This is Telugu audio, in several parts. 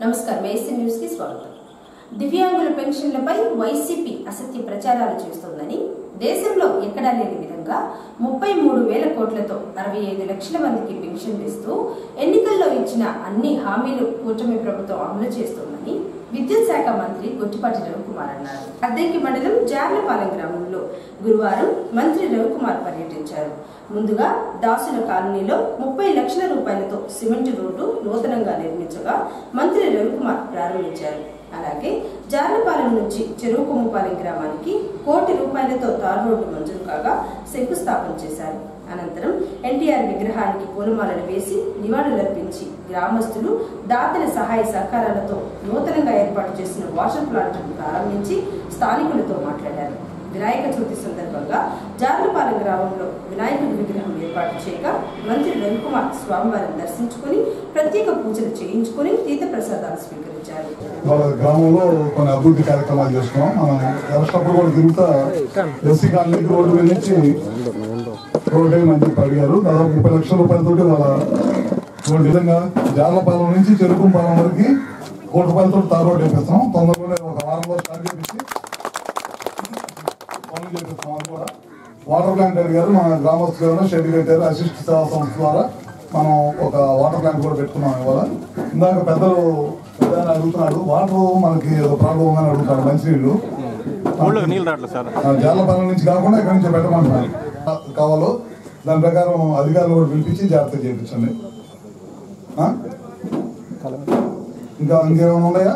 నమస్కారం ఏసీ న్యూస్ కి స్వాగతం. దివ్యాంగుల పెన్షన్లపై వైసీపీ అసత్య ప్రచారాలు చేస్తోందని, దేశంలో ఎక్కడా లేని విధంగా 33,000 కోట్లతో 65 లక్షల మందికి పెన్షన్ ఇస్తూ ఎన్నికల్లో ఇచ్చిన అన్ని హామీలు కూటమి ప్రభుత్వం అమలు చేస్తోందని విద్యుత్ శాఖ మంత్రి గొట్టిపాటి రవికుమార్ అన్నారు. అద్దెకి మండలం జార్లపాలెం గ్రామంలో గురువారం మంత్రి రవికుమార్ పర్యటించారు. ముందుగా దాసుల కాలనీలో 30 లక్షల రూపాయలతో సిమెంట్ రోడ్డు నూతనంగా నిర్మించగా మంత్రి రవికుమార్ ప్రారంభించారు. అలాగే జార్లపాలెం నుంచి చెరువుకొమ్మపాలెం గ్రామానికి 1 కోటి రూపాయలతో తార్ రోడ్డు మంజూరు కాగా శంకుస్థాపన చేశారు. అనంతరం ఎన్టీఆర్ విగ్రహానికి పూలమాలలు వేసి నివాళులర్పించి గ్రామస్తులు దాతల సహాయ సహకారాలతో నూతనంగా ఏర్పాటు చేసిన వాటర్ ప్లాంట్ ప్రారంభించి స్థానికులతో మాట్లాడారు. వినాయక చవితి సందర్భంగా జార్లపాలెం గ్రామంలో వినాయకుడి విగ్రహం ఏర్పాటు చేయగా మంత్రి రవికుమార్ స్వామివారిని దర్శించుకుని ప్రత్యేక పూజలు చేయించుకుని తీర్థ ప్రసాదాలు స్వీకరించారు. గ్రామంలో కొన్ని అభివృద్ధి కార్యక్రమాలు చేస్తున్నాం. మనం ఎలక్షనప్పుడు కూడా తిరుగుతా ఎస్సీ కాలనీకి రోడ్డు నుంచి రోడ్డు మంది అడిగారు. దాదాపు 30 లక్షల రూపాయలతో వాళ్ళ రోడ్డు విధంగా జార్లపాలెం నుంచి చెరుకుపాలెం వరకు 1 కోటి రూపాయలతో తార్ రోడ్డు వేపిస్తాం. తొందరలోనే ఒక వారంలో స్టార్ట్ చేపించి పనులు చేపిస్తాం. అది కూడా వాటర్ ప్లాంట్ అడిగారు. మన గ్రామస్తులు షెడ్ కట్టారు. అసిస్ట్ సేవా సంస్థ ద్వారా మనం ఒక వాటర్ ప్లాంట్ కూడా పెట్టుకున్నాం. ఇవాళ ఇందాక పెద్దలు అడుగుతున్నాడు, వాటర్ మనకి ప్రాబ్లం ఉందని అడుగుతాడు. మంచినీళ్ళు జార్లపాలెం నుంచి కాకుండా ఇక్కడి నుంచి పెట్టమంటున్నారు. కావాలో దాని ప్రకారం అధికారులు కూడా పిలిపించి జాగ్రత్త చేయించండి. ఇంకా ఇంకేమైనా ఉన్నాయా?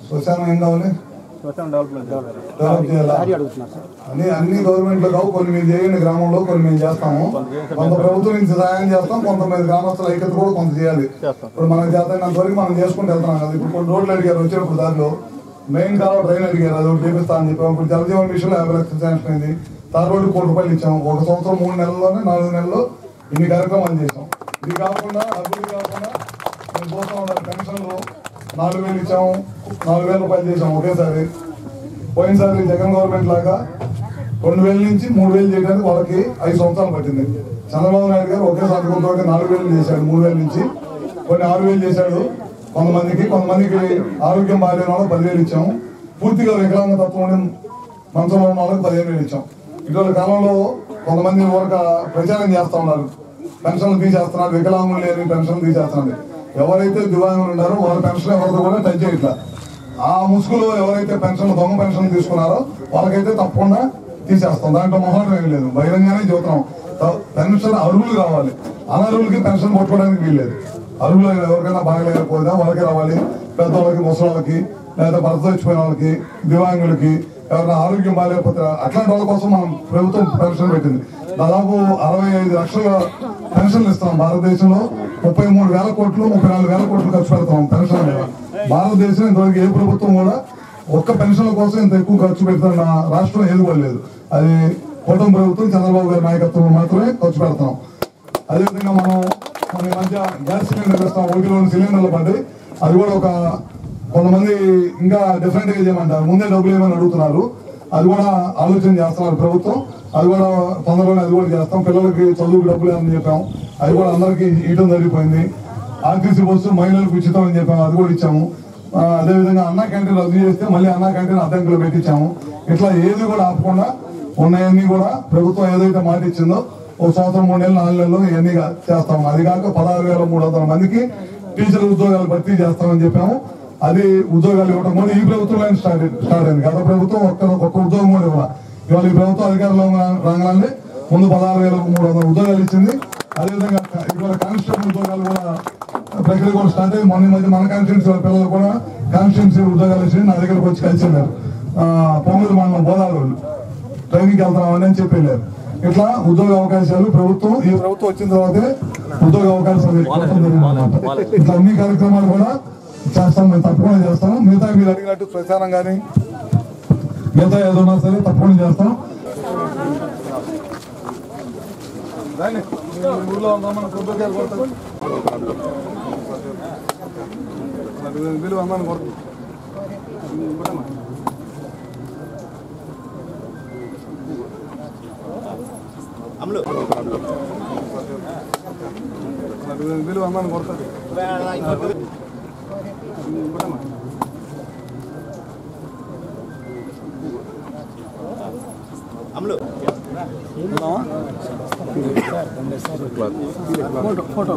శ్మశానం ఏం కావాలి? అన్ని గవర్నమెంట్ లో కావు. కొన్ని మీరు చేయండి గ్రామంలో, కొన్ని మేము చేస్తాము. కొంత ప్రభుత్వం నుంచి సహాయం చేస్తాం, కొంతమంది గ్రామస్తుల ఐక్యత కూడా కొంత చేయాలి. ఇప్పుడు మనకు చేతనంత వరకు మనం చేసుకుంటూ వెళ్తున్నాం కదా. ఇప్పుడు కొన్ని రోడ్లు అడిగారు వచ్చినప్పుడు, దారిలో మెయిన్ కాలువ డ్రైన్ అడిగారు, అది ఒకటి చేపిస్తా అని చెప్పాము. ఇప్పుడు జలజీవన్ విషయంలో 50 లక్షలు శాంక్షన్ అయింది. తార్ రోడ్డు 1 కోటి రూపాయలు ఇచ్చాము. ఒక సంవత్సరం 3 నెలల్లోనే 4 నెలల్లో ఇన్ని కార్యక్రమాలు చేసాం. ఇది కాకుండా అభివృద్ధి కాకుండా మేము పోతా ఉండాలి. పెన్షన్లు 4,000 ఇచ్చాము, 4,000 రూపాయలు చేసాము ఒకేసారి. పోయినసారి జగన్ గవర్నమెంట్ లాగా 2,000 నుంచి 3,000 చేయడానికి వాళ్ళకి 5 సంవత్సరాలు పట్టింది. చంద్రబాబు నాయుడు గారు ఒకేసారి 4,000 చేశాడు. 3,000 నుంచి కొన్ని 6,000 చేశాడు. కొంతమందికి ఆరోగ్యం బాగాలేని వాళ్ళకి 10,000 ఇచ్చాము. పూర్తిగా వికలాంగ తత్వం ఉండి మంచంలో ఉన్న వాళ్ళకి 15,000 ఇచ్చాం. ఇటీవల కాలంలో కొంతమంది ఊరక ప్రచారం చేస్తా ఉన్నారు, పెన్షన్లు తీసేస్తున్నారు, వికలాంగులు లేని పెన్షన్లు తీసేస్తున్నారు. ఎవరైతే దివ్యాంగులు ఉన్నారో వాళ్ళ పెన్షన్ ఎవరితో కూడా టచ్ చేయట్లా. ఆ ముసుగులో ఎవరైతే దొంగ పెన్షన్ తీసుకున్నారో వాళ్ళకైతే తప్పకుండా తీసేస్తాం. దాంట్లో మొహం ఏం లేదు, బహిరంగానే చెబుతున్నాం. పెన్షన్ అర్హులు కావాలి, అనర్హులకి పెన్షన్ కొట్టుకోవడానికి వీల్లేదు. అర్హులు ఎవరికైనా బాగలేకపోయినా వాళ్ళకి రావాలి. పెద్దవాళ్ళకి, ముసలిళ్ళకి, లేదా భర్త వచ్చిపోయిన వాళ్ళకి, దివ్యాంగులకి, ఎవరైనా ఆరోగ్యం బాగాలేకపోతే అట్లాంటి వాళ్ళ కోసం మనం ప్రభుత్వం పెన్షన్ పెట్టింది. దాదాపు 65 లక్షల పెన్షన్లు ఇస్తున్నాం. భారతదేశంలో 33,000 కోట్లు 34,000 కోట్లు ఖర్చు పెడతాం పెన్షన్ మీద. భారతదేశం ఇంతవరకు ఏ ప్రభుత్వం కూడా ఒక్క పెన్షన్ల కోసం ఇంత ఎక్కువ ఖర్చు పెడుతున్న రాష్ట్రం ఏది కూడా లేదు. అది కూటమి ప్రభుత్వం చంద్రబాబు గారి నాయకత్వం మాత్రమే ఖర్చు పెడతాం. అదేవిధంగా మనం మన మధ్య గ్యాస్ సిలిండర్ ఇస్తాం. 1 కిలో సిలిండర్లు పడ్డాయి. అది కూడా కొంతమంది ఇంకా డిఫరెంట్ గా చేయమంటారు, ముందే డబ్బులు ఏమని అడుగుతున్నారు. అది కూడా ఆలోచన చేస్తున్నారు ప్రభుత్వం. అది కూడా తొందరలోనే అది కూడా చేస్తాం. పిల్లలకి చదువుకు డబ్బులు ఏమని చెప్పాము, అది కూడా అందరికీ ఇవ్వడం జరిగిపోయింది. ఆర్టీసీ బస్సు మహిళలకు ఉచితం అని చెప్పాము, అది కూడా ఇచ్చాము. అదేవిధంగా అన్నా క్యాంటీన్ రద్దు చేస్తే మళ్ళీ అన్నా క్యాంటీన్ అద్దెంకులు పెట్టించాము. ఇట్లా ఏది కూడా ఆపకుండా ఉన్నాయన్నీ కూడా ప్రభుత్వం ఏదైతే మాట ఇచ్చిందో 1 సంవత్సరం 3 నెలలు 4 నెలలు ఇవన్నీ చేస్తాము. అది కాక 16,300 మందికి టీచర్ ఉద్యోగాలు భర్తీ చేస్తామని చెప్పాము. అది ఉద్యోగాలు ఇవ్వడం కూడా ఈ ప్రభుత్వంలో స్టార్ట్ అయింది. గత ప్రభుత్వం ఒక్క ఉద్యోగం కూడా ఇవ్వాలి. ఇవాళ ఈ ప్రభుత్వం అధికారంలో రాగానే ముందు 16,300 ఉద్యోగాలు ఇచ్చింది. అదేవిధంగా ఇవాళ కానిస్టేబుల్ ఉద్యోగాలు కూడా ప్రక్రియ కూడా స్టార్ట్ అయ్యి మొన్న మధ్య మన కాన్స్టిట్యూన్సీ పిల్లలు కూడా కాన్స్టిట్యూన్సీ ఉద్యోగాలు ఇచ్చి నా దగ్గరకు వచ్చి కలిసిన్నారు. పొంగూరు మండలం బోధాలు ట్రైనింగ్కి వెళ్తున్నామని అని చెప్పి వెళ్ళారు. ఇట్లా ఉద్యోగ అవకాశాలు ఈ ప్రభుత్వం వచ్చిన తర్వాతే ఉద్యోగ అవకాశాలు ఇట్లా అన్ని కార్యక్రమాలు కూడా చేస్తాం. మేము తప్పకుండా చేస్తాం. మిగతా మీరు అడిగినట్టు ప్రచారం కానీ మిగతా ఏదైనా సరే తప్పకుండా చేస్తాం. ఊళ్ళో ఉందామని కొబ్బరికాయలు కొడతారు, విలువ అమ్మాని కొడతాం. బిల్లు అమ్మాని కొడుతుంది అమలు ఫోటో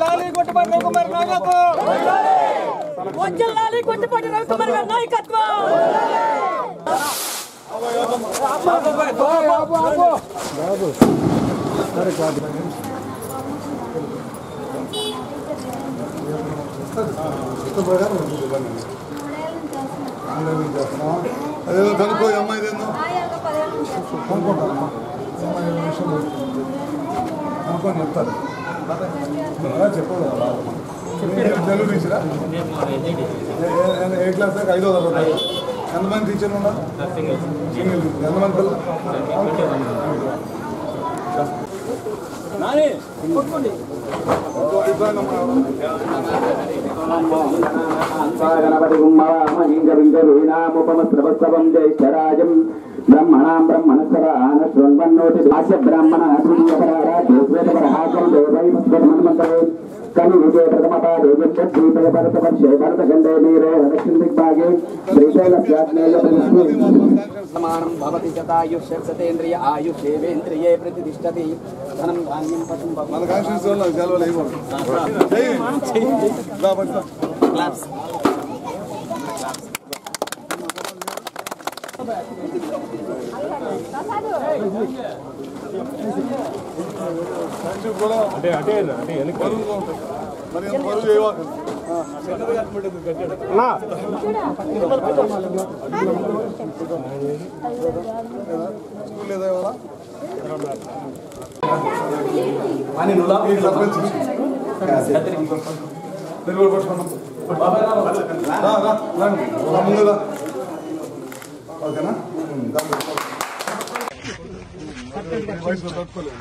లాలి కొట్టుపాటి రవికుమార్ నాయకత్వం లాలి కొట్టుపాటి రవికుమార్ గారి నాయకత్వం అదేదో కనుక్కో అమ్మాయి అనుకుంటాను అనుకోని చెప్తారు చెప్పదు తెలుగు టీచరా ఏ క్లాస్ దాకా 5వ తరగతి ఎంతమంది టీచర్లు ఉన్నారు సింగిల్ ఎంతమంది పిల్లలు బ్రహ్మణాం బ్రహ్మణస్వరాన శృణ్వన్నోతి వాచ్య బ్రాహ్మణ కలి విజయ ప్రథమపాదే దీపే భరతవర్షే భరతఖండే వీరే దక్షిణ దిగ్భాగే శ్రీశైలస్యాగ్నేయమానం భవతి శతాయుష్యేంద్రియ ఆయుషేవేంద్రియే ప్రతిష్టతి ధనం ధాన్యం పశుం మన కాన్స్టిట్యూషన్ సెలవులు క్లాస్ మరి పరుగు చేయవాకండి స్కూల్ లేదా ఇవాళ ముందుగా ఓకేనా వయసులో తట్టుకోలేదు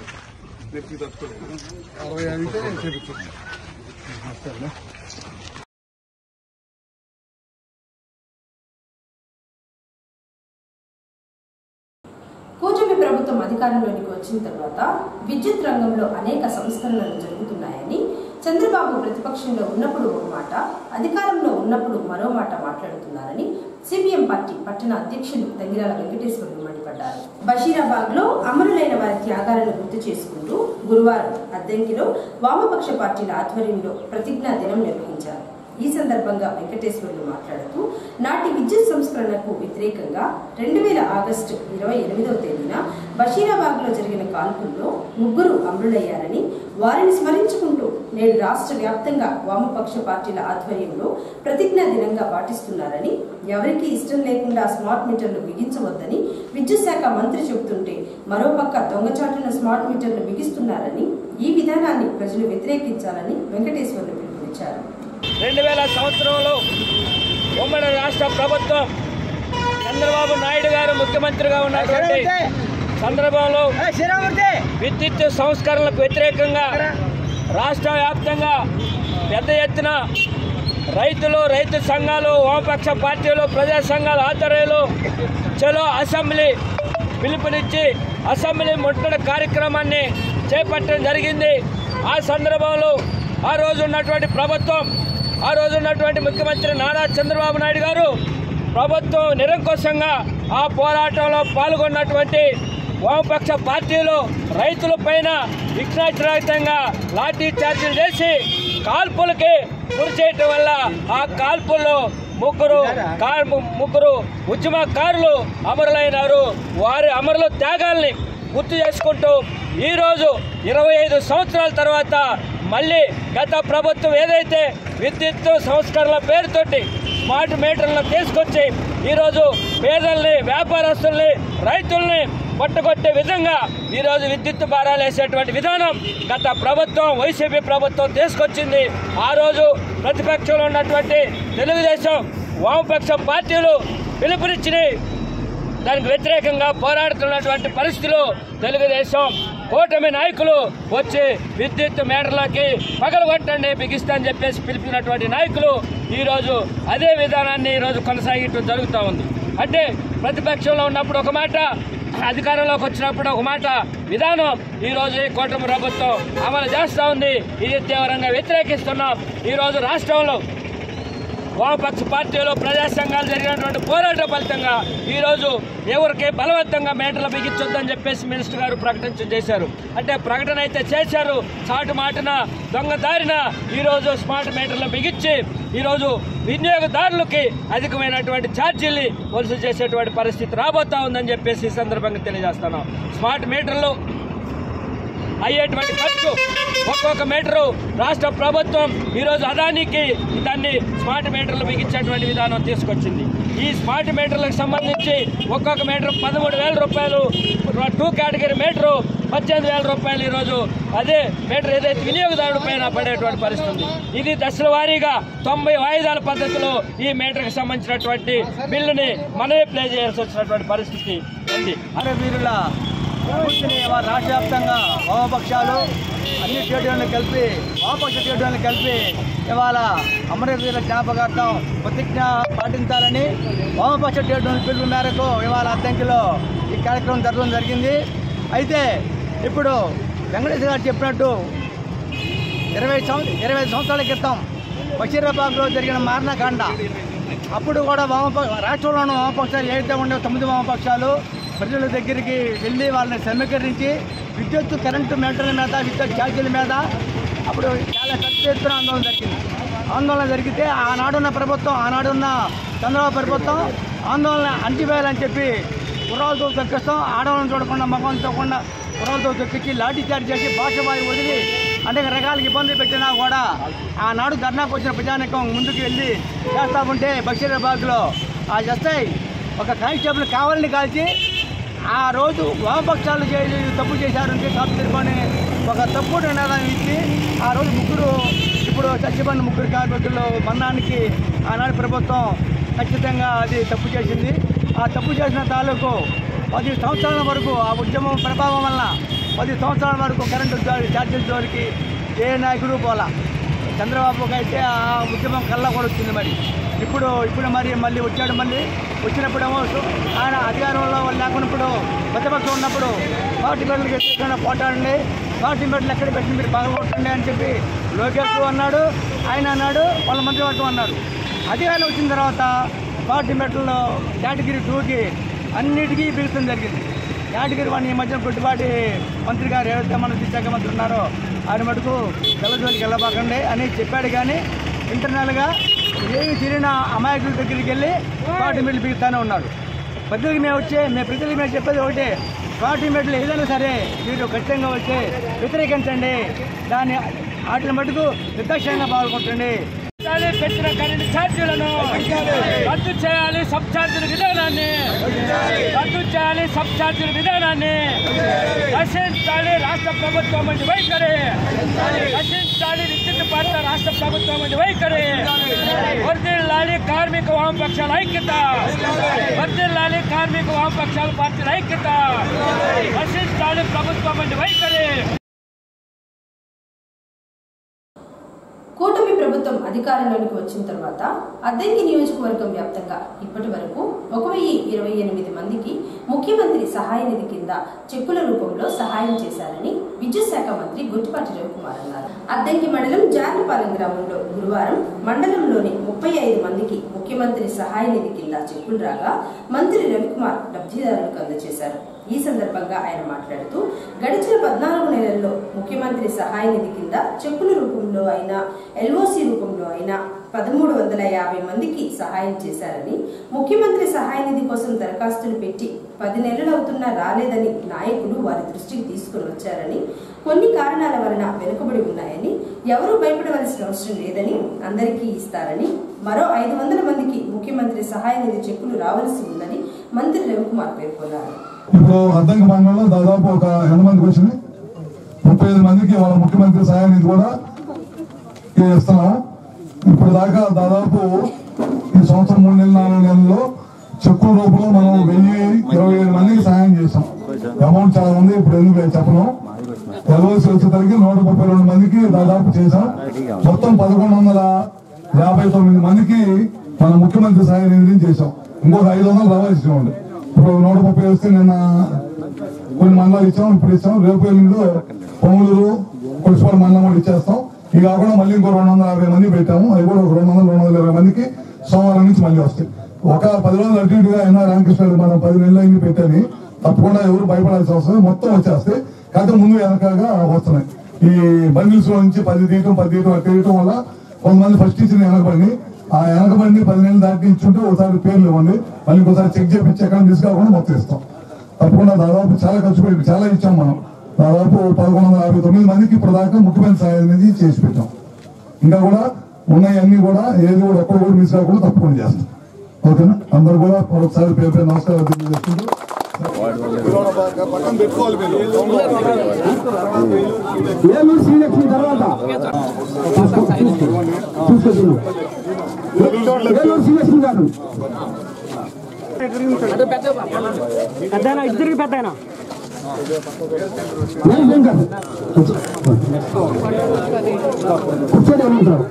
నెప్పి తట్టుకోలేదు 65 అయితే చేపించాను కూటమి ప్రభుత్వం అధికారంలోకి వచ్చిన తర్వాత విద్యుత్ రంగంలో అనేక సంస్కరణలు జరుగుతున్నాయని చంద్రబాబు ప్రతిపక్షంలో ఉన్నప్పుడు ఒక మాట, అధికారంలో ఉన్నప్పుడు మరో మాట మాట్లాడుతున్నారని సిపిఎం పార్టీ పట్టణ అధ్యక్షులు తంగిరాల వెంకటేశ్వర్లు మండిపడ్డారు. బషీరాబాద్ లో అమరులైన వారి త్యాగాలను గుర్తు చేసుకుంటూ గురువారం అద్దంకిలో వామపక్ష పార్టీల ఆధ్వర్యంలో ప్రతిజ్ఞా దినం నిర్వహించారు. ఈ సందర్భంగా వెంకటేశ్వర్లు మాట్లాడుతూ నాటి విద్యుత్ సంస్కరణకు వ్యతిరేకంగా 2000 ఆగస్టు 28వ తేదీన బషీరాబాద్ లో జరిగిన కాల్పుల్లో 3 అమరులయ్యారని, వారిని స్మరించుకుంటూ నేడు రాష్ట్ర వ్యాప్తంగా వామపక్ష పార్టీల ఆధ్వర్యంలో ప్రతిజ్ఞా దినంగా పాటిస్తున్నారని, ఎవరికీ ఇష్టం లేకుండా స్మార్ట్ మీటర్లు బిగించవద్దని విద్యుత్ శాఖ మంత్రి చెబుతుంటే మరోపక్క దొంగచాటున స్మార్ట్ మీటర్లు బిగిస్తున్నారని, ఈ విధానాన్ని ప్రజలు వ్యతిరేకించాలని వెంకటేశ్వర్లు పిలుపునిచ్చారు. 2000 సంవత్సరంలో ఉమ్మడి రాష్ట్ర ప్రభుత్వం చంద్రబాబు నాయుడు గారు ముఖ్యమంత్రిగా ఉన్నటువంటి సందర్భంలో విద్యుత్ సంస్కరణలకు వ్యతిరేకంగా రాష్ట్ర వ్యాప్తంగా పెద్ద ఎత్తున రైతులు, రైతు సంఘాలు, వామపక్ష పార్టీలు, ప్రజా సంఘాల ఆధ్వర్యంలో చలో అసెంబ్లీ పిలుపునిచ్చి అసెంబ్లీ ముట్టడి కార్యక్రమాన్ని చేపట్టడం జరిగింది. ఆ సందర్భంలో ఆ రోజు ఉన్నటువంటి ప్రభుత్వం, ఆ రోజు ఉన్నటువంటి ముఖ్యమంత్రి నారా చంద్రబాబు నాయుడు గారు ప్రభుత్వం నిరంకుశంగా ఆ పోరాటంలో పాల్గొన్నటువంటి వామపక్ష పార్టీలు రైతుల పైన విఘ్నాచరహితంగా లాఠీ చార్జీలు చేసి కాల్పులకి గురి చేయటం వల్ల ఆ కాల్పుల్లో ముగ్గురు ఉద్యమకారులు అమరులైనారు. వారి అమరుల త్యాగాల్ని గుర్తు చేసుకుంటూ ఈరోజు 25 సంవత్సరాల తర్వాత మళ్ళీ గత ప్రభుత్వం ఏదైతే విద్యుత్ సంస్కరణల పేరుతోటి స్మార్ట్ మీటర్లను తీసుకొచ్చి ఈరోజు పేదల్ని, వ్యాపారస్తుల్ని, రైతుల్ని పట్టుకొట్టే విధంగా ఈరోజు విద్యుత్ భారాలు వేసేటువంటి విధానం గత ప్రభుత్వం, వైసీపీ ప్రభుత్వం తీసుకొచ్చింది. ఆ రోజు ప్రతిపక్షంలో ఉన్నటువంటి తెలుగుదేశం, వామపక్ష పార్టీలు పిలుపునిచ్చి దానికి వ్యతిరేకంగా పోరాడుతున్నటువంటి పరిస్థితులు తెలుగుదేశం కూటమి నాయకులు వచ్చి విద్యుత్ మీటర్లకి పగలగొట్టండి బిగిస్తా అని చెప్పేసి పిలిపినటువంటి నాయకులు ఈరోజు అదే విధానాన్ని ఈరోజు కొనసాగించడం జరుగుతూ ఉంది. అంటే ప్రతిపక్షంలో ఉన్నప్పుడు ఒక మాట, అధికారంలోకి వచ్చినప్పుడు ఒక మాట విధానం ఈరోజు ఈ కూటమి ప్రభుత్వం అమలు చేస్తూ ఉంది. ఇది తీవ్రంగా వ్యతిరేకిస్తున్నాం. ఈరోజు రాష్ట్రంలో వామపక్ష పార్టీలు ప్రజా సంఘాలు జరిగినటువంటి పోరాట ఫలితంగా ఈరోజు ఎవరికి బలవంతంగా మీటర్లు బిగించొద్దని చెప్పేసి మినిస్టర్ గారు ప్రకటన చేశారు. అంటే ప్రకటన అయితే చేశారు, చాటు మాటన దొంగదారిన ఈరోజు స్మార్ట్ మీటర్లు బిగించి ఈరోజు వినియోగదారులకి అధికమైనటువంటి ఛార్జీల్ని వసూలు చేసేటువంటి పరిస్థితి రాబోతా ఉందని చెప్పేసి ఈ సందర్భంగా తెలియజేస్తున్నాం. స్మార్ట్ మీటర్లు అయ్యేటువంటి ఖర్చు ఒక్కొక్క మీటరు రాష్ట్ర ప్రభుత్వం ఈరోజు అదానికి దాన్ని స్మార్ట్ మీటర్లు బిగించేటువంటి విధానం తీసుకొచ్చింది. ఈ స్మార్ట్ మీటర్లకు సంబంధించి ఒక్కొక్క మీటర్ 13,000 రూపాయలు, 2 కేటగిరీ మీటరు 18,000 రూపాయలు ఈరోజు అదే మీటర్ ఏదైతే వినియోగదారుడి పైన పడేటువంటి పరిస్థితి. ఇది దశల వారీగా 90 వాయిదాల పద్ధతిలో ఈ మీటర్కి సంబంధించినటువంటి బిల్లుని మనమే ప్లే చేయాల్సి వచ్చినటువంటి పరిస్థితి ఉంది. వీరుల రాష్ట్ర వ్యాప్తంగా వామపక్షాలు అన్ని ట్రేడ్లను కలిపి వామపక్ష ట్రేడ్లను కలిపి ఇవాళ అమరవీరుల జ్ఞాపకార్థం ప్రతిజ్ఞ పాటించాలని వామపక్ష ట్రేడ్ల పిలుపు మేరకు ఇవాళ అద్దంకిలో ఈ కార్యక్రమం జరగడం జరిగింది. అయితే ఇప్పుడు వెంకటేశ్వర గారు చెప్పినట్టు 25 సంవత్సరాల క్రితం బషీరాబాద్లో జరిగిన మారణకాండ అప్పుడు కూడా రాష్ట్రంలోని వామపక్షాలు ఏదైతే ఉండే 9 వామపక్షాలు ప్రజల దగ్గరికి వెళ్ళి వాళ్ళని సమీకరించి విద్యుత్ కరెంటు మీటర్ల మీద విద్యుత్ ఛార్జీల మీద అప్పుడు చాలా పెద్ద ఎత్తున ఆందోళన జరిగితే ఆనాడున్న ప్రభుత్వం, ఆనాడున్న చంద్రబాబు ప్రభుత్వం ఆందోళన అణచివేయాలని చెప్పి కుర్రాలతో తొక్కిస్తాం, ఆడవాళ్ళని చూడకుండా మగం చూడకుండా కుర్రాలతో తొక్కించి లాఠీ చార్జ్ చేసి భాష వారి వదిలి అనేక రకాల ఇబ్బందులు పెట్టినా కూడా ఆనాడు ధర్నాకు వచ్చిన ప్రజానికం ముందుకు వెళ్ళి చేస్తూ ఉంటే బషీరాబాద్లో ఆ ఎస్ఐ ఒక కానిస్టేబుల్ కావాలని కాల్చి ఆ రోజు వామపక్షాలు తప్పు చేశారంటే కాపు తిరుపని ఒక తప్పుడు నినాదం ఇచ్చి ఆ రోజు ఇప్పుడు చచ్చిపోయిన 3 కార్మికులు మరణానికి ఆనాడు ప్రభుత్వం ఖచ్చితంగా అది తప్పు చేసింది. ఆ తప్పు చేసిన తాలూకు 10 సంవత్సరాల వరకు ఆ ఉద్యమం ప్రభావం వల్ల 10 సంవత్సరాల వరకు కరెంటు ఛార్జీల జోలికి ఏ నాయకుడు పోలా. చంద్రబాబుకి అయితే ఆ ఉద్యమం కళ్ళ కూడా వచ్చింది. ఇప్పుడు మళ్ళీ వచ్చాడు. వచ్చినప్పుడేమో ఆయన అధికారంలో లేకున్నప్పుడు ప్రతిపక్షం ఉన్నప్పుడు పార్టీ మెడలకు ఎక్కడ పోటాడండి, పార్టీ మెడలు ఎక్కడ పెట్టి మీరు పగలగొట్టండి అని చెప్పి లోకేష్ అన్నాడు, ఆయన అన్నాడు, వాళ్ళ మంత్రివర్గం అన్నారు. అధికారం వచ్చిన తర్వాత పార్టీ మెడల్లో కేటగిరీ 2కి అన్నిటికీ పిలుస్తుంది జరిగింది. కేటగిరీ 1 ఈ మధ్యన కొట్టుబాటి మంత్రి గారు ఏదైతే మన విద్యాశాఖ మంత్రి ఉన్నారో ఆయన మటుకు తెల్లజోలికి వెళ్ళబాకండి అని చెప్పాడు. కానీ ఇంటర్నల్గా ఏమి తీరిన అమాయకుల దగ్గరికి వెళ్ళి పార్టీ మెడలు బిగుతానే ఉన్నాడు. ప్రజలకు ప్రజలకు మేము చెప్పేది ఒకటే, పార్టీ మెడలు ఏదైనా సరే మీరు ఖచ్చితంగా వచ్చి వ్యతిరేకించండి, దాన్ని వాటిని మటుకు నిర్దాక్షిణ్యంగా పాల్గొంటండి. పెట్టిన కరెంటు ఛార్జీలను రద్దు చేయాలి, సబ్ ఛార్జీల విధానాన్ని రద్దు చేయాలి, సబ్ ఛార్జీల విధానాన్ని రక్షించాలి. రాష్ట్ర ప్రభుత్వం వంటి వైఖరి రక్షించాలి. విద్యుత్ పార్టీ రాష్ట్ర ప్రభుత్వం వంటి వైఖరి వర్ధిల్లాలి. కార్మిక వామపక్షాల ఐక్యత వర్ధిల్లాలి. కార్మిక వామపక్షాల పార్టీల ఐక్యత రక్షించాలి. ప్రభుత్వం వంటి వైఖరి. కూటమి ప్రభుత్వం అధికారంలోకి వచ్చిన తర్వాత అద్దంకి నియోజకవర్గం వ్యాప్తంగా ఇప్పటి వరకు 1028 మందికి ముఖ్యమంత్రి సహాయ నిధి కింద చెక్కుల రూపంలో సహాయం చేశారని విద్యుత్ శాఖ మంత్రి గుట్టిపాటి రవికుమార్ అన్నారు. అద్దంకి మండలం జార్లపాలెం గ్రామంలో గురువారం మండలంలోని 35 మందికి ముఖ్యమంత్రి సహాయ నిధి కింద చెక్కులు రాగా మంత్రి రవికుమార్ లబ్ధిదారులకు అందజేశారు. ఈ సందర్భంగా ఆయన మాట్లాడుతూ గడిచిన 14 నెలల్లో ముఖ్యమంత్రి సహాయ నిధి కింద చెక్కుల రూపంలో అయినా ఎల్ఓసి రూపంలో అయినా 1350 మందికి సహాయం చేశారని, ముఖ్యమంత్రి సహాయ నిధి కోసం దరఖాస్తులు పెట్టి 10 నెలలు అవుతున్నా రాలేదని నాయకులు వారి దృష్టికి తీసుకుని వచ్చారని, కొన్ని కారణాల వలన వెనుకబడి ఉన్నాయని, ఎవరూ భయపడవలసిన అవసరం లేదని, అందరికీ ఇస్తారని, మరో 500 మందికి ముఖ్యమంత్రి సహాయ నిధి చెక్కులు రావాల్సి ఉందని మంత్రి రవికుమార్ పేర్కొన్నారు. ఇప్పుడు అద్దంకి మండలంలో దాదాపు ఒక ఎంతమందికి వచ్చింది? 35 మందికి వాళ్ళ ముఖ్యమంత్రి సహాయ నిధి కూడా ఇస్తున్నాం. ఇప్పుడు దాకా దాదాపు ఈ సంవత్సరం 3 నెలలు 4 నెలల్లో చెక్కుల రూపంలో మనం 1027 మందికి సహాయం చేస్తాం. అమౌంట్ చాలా ఉంది, ఇప్పుడు ఎందుకు చెప్పను. ఎల్ఓసి వచ్చేసరికి 132 మందికి దాదాపు చేశాం. మొత్తం 1159 మందికి మన ముఖ్యమంత్రి సహాయ నిధిని చేశాం. ఇంకొక 500 రావాల్సి ఉండే. ఇప్పుడు 130 వస్తే నిన్న కొన్ని మండలాలు ఇచ్చాం, ఇప్పుడు ఇచ్చాం. రేపు ఎల్లుండిలో పొంగులూరు కొలుసుపాడు మండలం కూడా ఇచ్చేస్తాం. ఇక కూడా మళ్ళీ ఇంకో 250 మంది పెట్టాము. అవి కూడా ఒక 200-220 మందికి సోమవారం నుంచి మళ్ళీ వస్తాయి. ఒక 10 రోజులు అటు ఇటుగా అయినా రామకృష్ణ మనం 10 నెలలు అయింది పెట్టని తప్పకుండా ఎవరు భయపడాల్సిన అవసరం మొత్తం వచ్చేస్తాయి. కాకపోతే ముందు వెనకగా వస్తున్నాయి. ఈ బండిల్స్ లో నుంచి 10 తీయటం అటు తీయటం వల్ల కొంతమంది ఫస్ట్ ఇచ్చిన వెనకబండి ఆ వెనకబండి 10 నెలలు దాటి ఇచ్చుంటే ఒకసారి పేర్లు ఇవ్వండి, మళ్ళీ ఇంకోసారి చెక్ చేయించి ఎక్కడ మిస్ కాకుండా మొత్తం ఇస్తాం. తప్పకుండా దాదాపు చాలా ఖర్చు పెట్టి చాలా ఇచ్చాం. మనం దాదాపు 1159 మందికి ఇప్పుడు దాకా ముఖ్యమైన సహాయం అనేది చేసి పెట్టాం. ఇంకా కూడా ఉన్నాయన్నీ కూడా ఏది కూడా ఒక్కరు కూడా మిస్ కాకుండా తప్పకుండా చేస్తాం. ఓకేనా? అందరు కూడా మరొకసారి పేరు నమస్కారాలు తెలియజేసుకుంటూ పక్కన పెట్టుకోవాలి. శ్రీలక్ష్మి తర్వాత శ్రీలక్ష్మి గారు ఇద్దరికి పెద్ద కూర్చొని ఏమంటారు?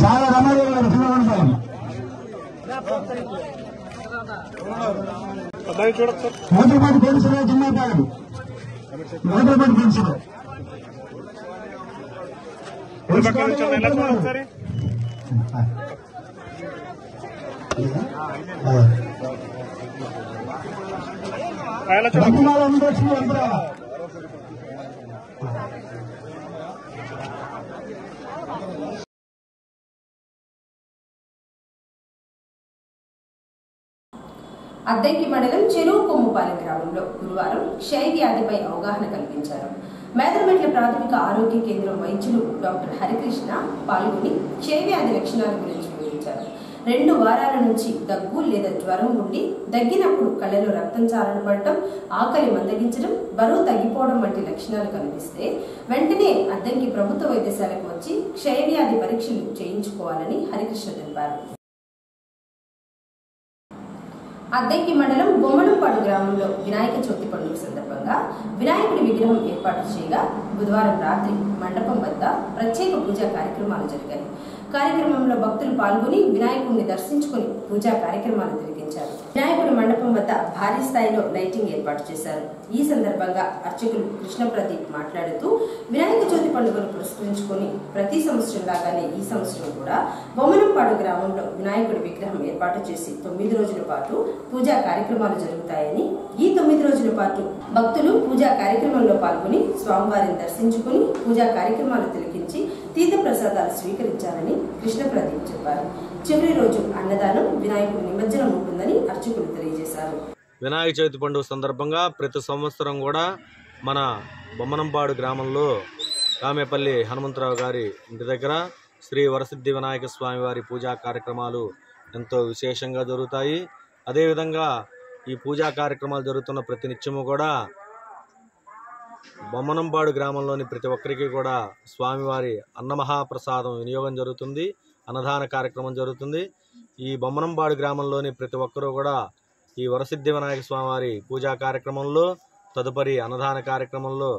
చాలా రమాదేవి గారు చూడండి. హైదరాబాద్ పోలీసులు జిల్లాపాడు హైదరాబాద్ పోలీసులు అద్దంకి మండలం చెరువు కొమ్ముపాలెం గ్రామంలో గురువారం క్షయ వ్యాధిపై అవగాహన కల్పించారు. మేదరమెట్ల ప్రాథమిక ఆరోగ్య కేంద్రం వైద్యులు డాక్టర్ హరికృష్ణ పాల్గొని క్షయ వ్యాధి లక్షణాల గురించి వివరించారు. 2 వారాల నుంచి దగ్గు లేదా జ్వరం ఉండి దగ్గినప్పుడు కళ్ళలో రక్తం చారణ పడటం, ఆకలి మందగించడం, బరువు తగ్గిపోవడం వంటి లక్షణాలు కనిపిస్తే వెంటనే అద్దంకి ప్రభుత్వ వైద్యశాలకు వచ్చి క్షయ వ్యాధి పరీక్షలు చేయించుకోవాలని హరికృష్ణ తెలిపారు. అద్దంకి మండలం బొమ్మనంపాడు గ్రామంలో వినాయక చవితి పండుగ సందర్భంగా వినాయకుడి విగ్రహం ఏర్పాటు చేయగా బుధవారం రాత్రి మండపం వద్ద ప్రత్యేక పూజా కార్యక్రమాలు జరిగాయి. కార్యక్రమంలో భక్తులు పాల్గొని వినాయకుడిని దర్శించుకుని పూజా కార్యక్రమాలు తిరిగించారు. వినాయకుడి మండపం వద్ద భారీ స్థాయిలో లైటింగ్ ఏర్పాటు చేశారు. ఈ సందర్భంగా అర్చకులు కృష్ణ ప్రదీప్ మాట్లాడుతూ వినాయక చవితి పండుగను పురస్కరించుకుని ప్రతి సంవత్సరం లాగానే ఈ సంవత్సరం కూడా బొమ్మనంపాడు గ్రామంలో వినాయకుడి విగ్రహం ఏర్పాటు చేసి 9 రోజుల పాటు పూజా కార్యక్రమాలు జరుగుతాయని, ఈ 9 రోజుల పాటు భక్తులు పూజా కార్యక్రమంలో పాల్గొని స్వామివారిని దర్శించుకుని పూజా కార్యక్రమాలు తిలకించి తీర్థ ప్రసాదాలు స్వీకరించాలని కృష్ణ ప్రదీప్ చెప్పారు. చివరి రోజు అన్నదానం, వినాయకుడి నిమజ్జనం ఉంటుందని అర్చకులు తెలియజేశారు. వినాయక చవితి పండుగ సందర్భంగా ప్రతి సంవత్సరం కూడా మన బొమ్మనంపాడు గ్రామంలో కామేపల్లి హనుమంతరావు గారి ఇంటి దగ్గర శ్రీ వరసిద్ధి వినాయక స్వామి వారి పూజా కార్యక్రమాలు ఎంతో విశేషంగా జరుగుతాయి. అదేవిధంగా ఈ పూజా కార్యక్రమాలు జరుగుతున్న ప్రతి నిత్యము కూడా బొమ్మనంపాడు గ్రామంలోని ప్రతి ఒక్కరికి కూడా స్వామివారి అన్నమహాప్రసాదం వినియోగం జరుగుతుంది, అన్నదాన కార్యక్రమం జరుగుతుంది. ఈ బొమ్మనంపాడు గ్రామంలోని ప్రతి ఒక్కరూ కూడా ఈ వరసిద్ధి వినాయక స్వామివారి పూజా కార్యక్రమంలో తదుపరి అన్నదాన కార్యక్రమంలో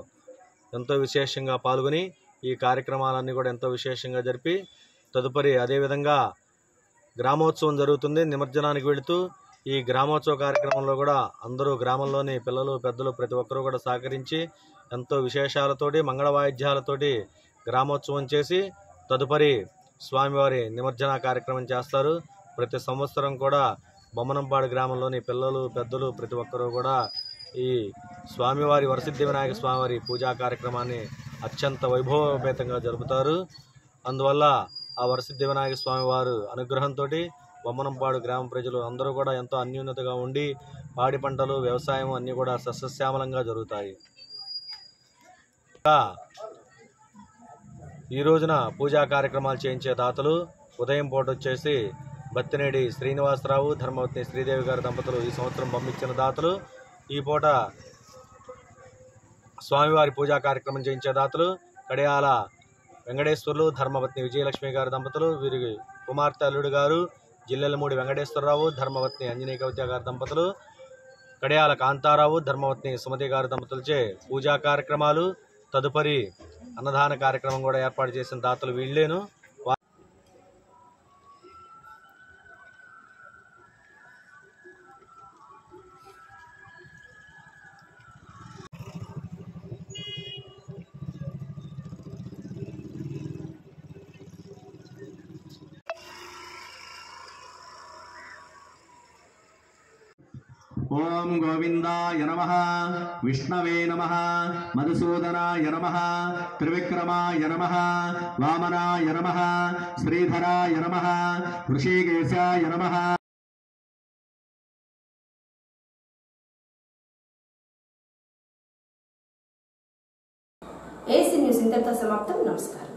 ఎంతో విశేషంగా పాల్గొని ఈ కార్యక్రమాలన్నీ కూడా ఎంతో విశేషంగా జరిపి తదుపరి అదేవిధంగా గ్రామోత్సవం జరుగుతుంది. నిమజ్జనానికి వెళుతూ ఈ గ్రామోత్సవ కార్యక్రమంలో కూడా అందరూ గ్రామంలోని పిల్లలు పెద్దలు ప్రతి ఒక్కరూ కూడా సహకరించి ఎంతో విశేషాలతోటి మంగళ వాయిద్యాలతోటి గ్రామోత్సవం చేసి తదుపరి స్వామివారి నిమజ్జన కార్యక్రమం చేస్తారు. ప్రతి సంవత్సరం కూడా బొమ్మనంపాడు గ్రామంలోని పిల్లలు పెద్దలు ప్రతి ఒక్కరూ కూడా ఈ స్వామివారి వరసిద్ధి వినాయక స్వామివారి పూజా కార్యక్రమాన్ని అత్యంత వైభవపేతంగా జరుపుతారు. అందువల్ల ఆ వరసిద్ధి వినాయక స్వామివారు అనుగ్రహంతో బొమ్మనంపాడు గ్రామ ప్రజలు అందరూ కూడా ఎంతో అన్యూన్యతగా ఉండి పాడి పంటలు వ్యవసాయం అన్నీ కూడా సస్యశ్యామలంగా జరుగుతాయి. ఈ రోజున పూజా కార్యక్రమాలు చేయించే దాతలు ఉదయం పూట వచ్చేసి బత్తినేడి శ్రీనివాసరావు, ధర్మవతి శ్రీదేవి గారి దంపతులు ఈ సంవత్సరం పంపించిన దాతలు. ఈ పూట స్వామివారి పూజా కార్యక్రమం చేయించే దాతలు కడియాల వెంకటేశ్వర్లు, ధర్మపత్ని విజయలక్ష్మి గారి దంపతులు, వీరి కుమార్తె అల్లుడు గారు జిల్లెలమూడి వెంకటేశ్వరరావు, ధర్మపత్ని అంజనీ కవిత గారి దంపతులు, కడియాల కాంతారావు, ధర్మపత్ని సుమతి గారి దంపతులచే పూజా కార్యక్రమాలు, తదుపరి అన్నదాన కార్యక్రమం కూడా ఏర్పాటు చేసిన దాతలు వీళ్ళేను. ఓం గోవిందాయ నమః, విష్ణవే నమః, మధుసూదనాయ నమః, త్రివిక్రమాయ నమః, వామనాయ నమః, శ్రీధరాయ నమః, ఋషికేశాయ నమః. ఏసీ న్యూస్ ఇంతటితో సమాప్తం. నమస్కారం.